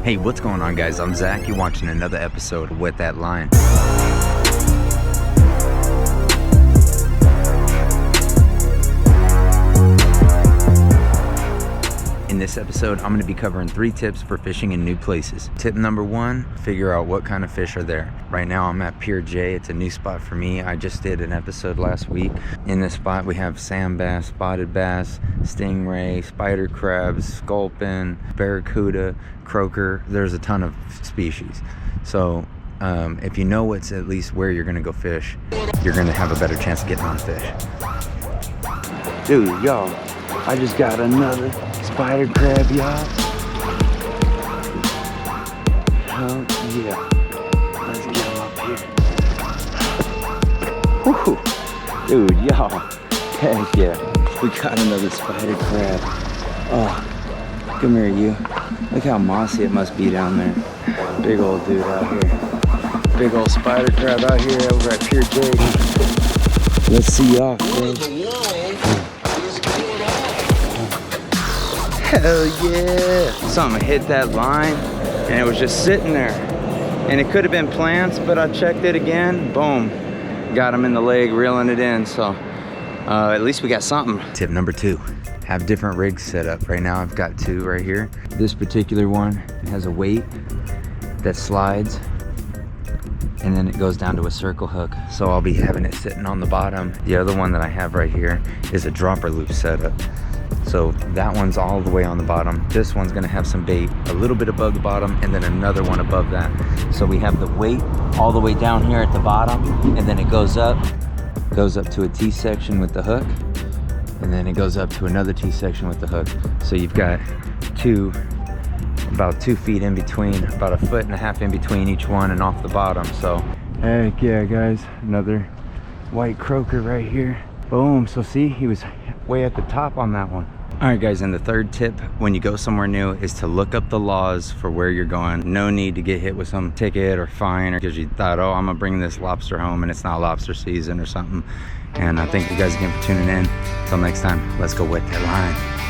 Hey, what's going on, guys? I'm Zach. You're watching another episode of With That Line. In this episode, I'm going to be covering 3 tips for fishing in new places. Tip number 1, figure out what kind of fish are there. Right now, I'm at Pier J. It's a new spot for me. I just did an episode last week. In this spot, we have sand bass, spotted bass, stingray, spider crabs, sculpin, barracuda, croaker. There's a ton of species. So if you know what's at least where you're going to go fish, you're going to have a better chance of getting on fish. Dude, y'all, I just got another spider crab, y'all. Hell yeah. Let's get him up here. Whew. Dude, y'all. Heck yeah. We got another spider crab. Oh, come here, you. Look how mossy it must be down there. Big old dude out here. Big old spider crab out here over at Pier J. Let's see y'all, bro. Hell yeah! Something hit that line and it was just sitting there. And it could have been plants, but I checked it again. Boom. Got him in the leg, reeling it in. So at least we got something. Tip number 2, have different rigs set up. Right now I've got 2 right here. This particular one has a weight that slides and then it goes down to a circle hook. So I'll be having it sitting on the bottom. The other one that I have right here is a dropper loop setup. So that one's all the way on the bottom. This one's gonna have some bait a little bit above the bottom and then another one above that. So we have the weight all the way down here at the bottom and then it goes up to a T-section with the hook and then it goes up to another T-section with the hook. So you've got about 2 feet in between, about 1.5 feet in between each one and off the bottom. So heck yeah, guys, another white croaker right here. Boom. So see, he was way at the top on that one. All right, guys, and the 3rd tip when you go somewhere new is to look up the laws for where you're going. No need to get hit with some ticket or fine or because you thought, oh, I'm gonna bring this lobster home and it's not lobster season or something. And I thank you guys again for tuning in. Until next time, let's go with that line.